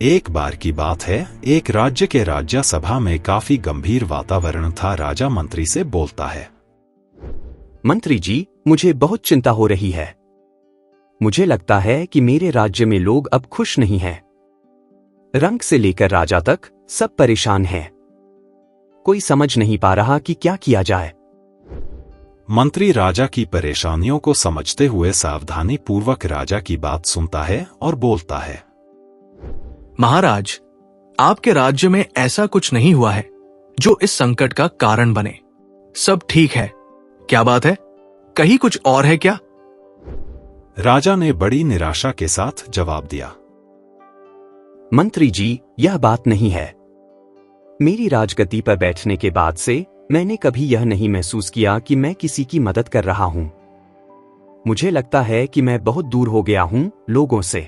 एक बार की बात है, एक राज्य के राज्यसभा में काफी गंभीर वातावरण था। राजा मंत्री से बोलता है, मंत्री जी, मुझे बहुत चिंता हो रही है। मुझे लगता है कि मेरे राज्य में लोग अब खुश नहीं हैं। रंग से लेकर राजा तक सब परेशान हैं। कोई समझ नहीं पा रहा कि क्या किया जाए। मंत्री राजा की परेशानियों को समझते हुए सावधानी पूर्वक राजा की बात सुनता है और बोलता है, महाराज, आपके राज्य में ऐसा कुछ नहीं हुआ है जो इस संकट का कारण बने। सब ठीक है। क्या बात है? कहीं कुछ और है क्या? राजा ने बड़ी निराशा के साथ जवाब दिया, मंत्री जी, यह बात नहीं है। मेरी राजगद्दी पर बैठने के बाद से मैंने कभी यह नहीं महसूस किया कि मैं किसी की मदद कर रहा हूं। मुझे लगता है कि मैं बहुत दूर हो गया हूं लोगों से।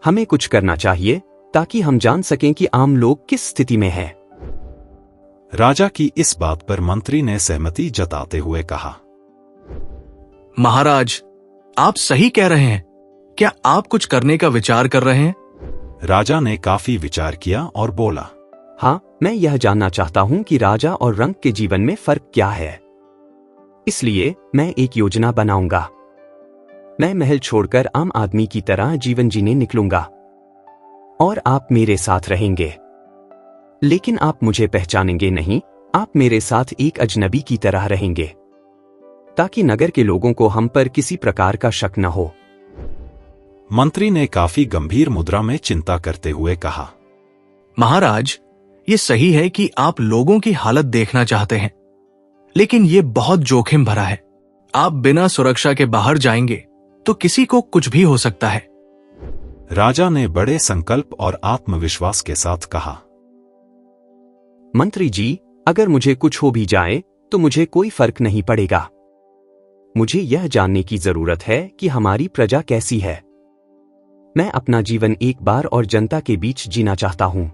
हमें कुछ करना चाहिए ताकि हम जान सकें कि आम लोग किस स्थिति में हैं। राजा की इस बात पर मंत्री ने सहमति जताते हुए कहा, महाराज, आप सही कह रहे हैं। क्या आप कुछ करने का विचार कर रहे हैं? राजा ने काफी विचार किया और बोला, हाँ, मैं यह जानना चाहता हूं कि राजा और रंग के जीवन में फर्क क्या है। इसलिए मैं एक योजना बनाऊंगा। मैं महल छोड़कर आम आदमी की तरह जीवन जीने निकलूंगा और आप मेरे साथ रहेंगे। लेकिन आप मुझे पहचानेंगे नहीं। आप मेरे साथ एक अजनबी की तरह रहेंगे ताकि नगर के लोगों को हम पर किसी प्रकार का शक न हो। मंत्री ने काफी गंभीर मुद्रा में चिंता करते हुए कहा, महाराज, ये सही है कि आप लोगों की हालत देखना चाहते हैं, लेकिन ये बहुत जोखिम भरा है। आप बिना सुरक्षा के बाहर जाएंगे तो किसी को कुछ भी हो सकता है। राजा ने बड़े संकल्प और आत्मविश्वास के साथ कहा, मंत्री जी, अगर मुझे कुछ हो भी जाए तो मुझे कोई फर्क नहीं पड़ेगा। मुझे यह जानने की जरूरत है कि हमारी प्रजा कैसी है। मैं अपना जीवन एक बार और जनता के बीच जीना चाहता हूं।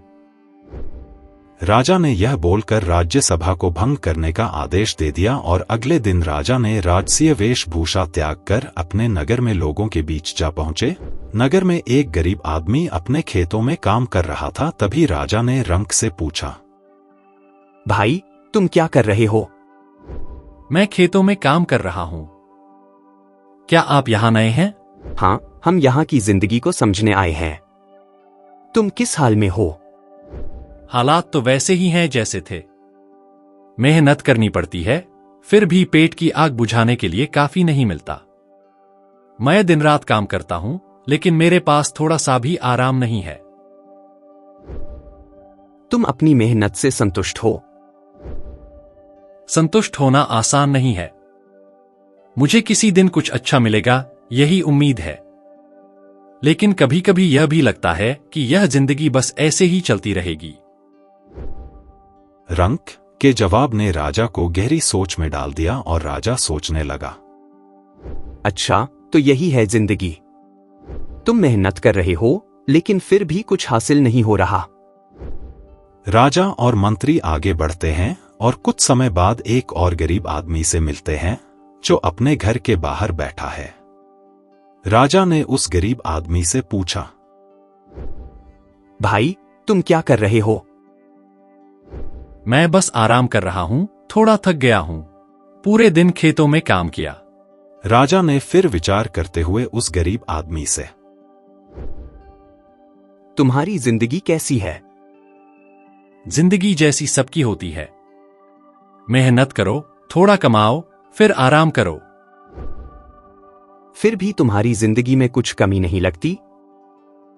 राजा ने यह बोलकर राज्यसभा को भंग करने का आदेश दे दिया और अगले दिन राजा ने राजसीय वेशभूषा त्याग कर अपने नगर में लोगों के बीच जा पहुंचे। नगर में एक गरीब आदमी अपने खेतों में काम कर रहा था। तभी राजा ने रंग से पूछा, भाई, तुम क्या कर रहे हो? मैं खेतों में काम कर रहा हूं। क्या आप यहां नए हैं? हाँ, हम यहाँ की जिंदगी को समझने आए हैं। तुम किस हाल में हो? हालात तो वैसे ही हैं जैसे थे। मेहनत करनी पड़ती है, फिर भी पेट की आग बुझाने के लिए काफी नहीं मिलता। मैं दिन रात काम करता हूं, लेकिन मेरे पास थोड़ा सा भी आराम नहीं है। तुम अपनी मेहनत से संतुष्ट हो? संतुष्ट होना आसान नहीं है। मुझे किसी दिन कुछ अच्छा मिलेगा, यही उम्मीद है। लेकिन कभी कभी यह भी लगता है कि यह जिंदगी बस ऐसे ही चलती रहेगी। रंग के जवाब ने राजा को गहरी सोच में डाल दिया और राजा सोचने लगा, अच्छा, तो यही है जिंदगी। तुम मेहनत कर रहे हो, लेकिन फिर भी कुछ हासिल नहीं हो रहा। राजा और मंत्री आगे बढ़ते हैं और कुछ समय बाद एक और गरीब आदमी से मिलते हैं जो अपने घर के बाहर बैठा है। राजा ने उस गरीब आदमी से पूछा, भाई, तुम क्या कर रहे हो? मैं बस आराम कर रहा हूं, थोड़ा थक गया हूं। पूरे दिन खेतों में काम किया। राजा ने फिर विचार करते हुए उस गरीब आदमी से, तुम्हारी जिंदगी कैसी है? जिंदगी जैसी सबकी होती है। मेहनत करो, थोड़ा कमाओ, फिर आराम करो। फिर भी तुम्हारी जिंदगी में कुछ कमी नहीं लगती?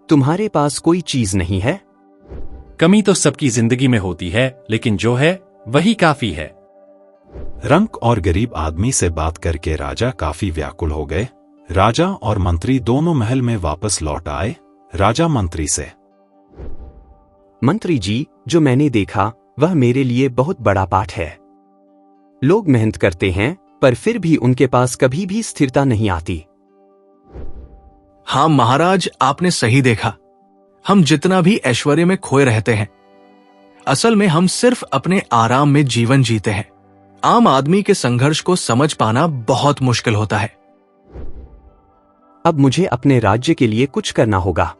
तुम्हारे पास कोई चीज नहीं है? कमी तो सबकी जिंदगी में होती है, लेकिन जो है वही काफी है। रंग और गरीब आदमी से बात करके राजा काफी व्याकुल हो गए। राजा और मंत्री दोनों महल में वापस लौट आए। राजा मंत्री से, मंत्री जी, जो मैंने देखा वह मेरे लिए बहुत बड़ा पाठ है। लोग मेहनत करते हैं, पर फिर भी उनके पास कभी भी स्थिरता नहीं आती। हाँ महाराज, आपने सही देखा। हम जितना भी ऐश्वर्य में खोए रहते हैं, असल में हम सिर्फ अपने आराम में जीवन जीते हैं। आम आदमी के संघर्ष को समझ पाना बहुत मुश्किल होता है। अब मुझे अपने राज्य के लिए कुछ करना होगा।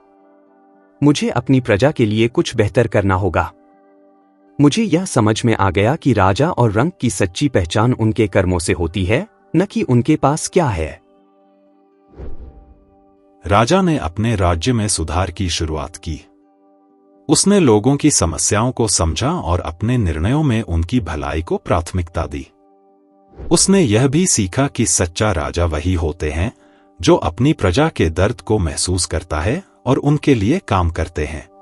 मुझे अपनी प्रजा के लिए कुछ बेहतर करना होगा। मुझे यह समझ में आ गया कि राजा और रंक की सच्ची पहचान उनके कर्मों से होती है, न कि उनके पास क्या है। राजा ने अपने राज्य में सुधार की शुरुआत की। उसने लोगों की समस्याओं को समझा और अपने निर्णयों में उनकी भलाई को प्राथमिकता दी। उसने यह भी सीखा कि सच्चा राजा वही होते हैं जो अपनी प्रजा के दर्द को महसूस करता है और उनके लिए काम करते हैं।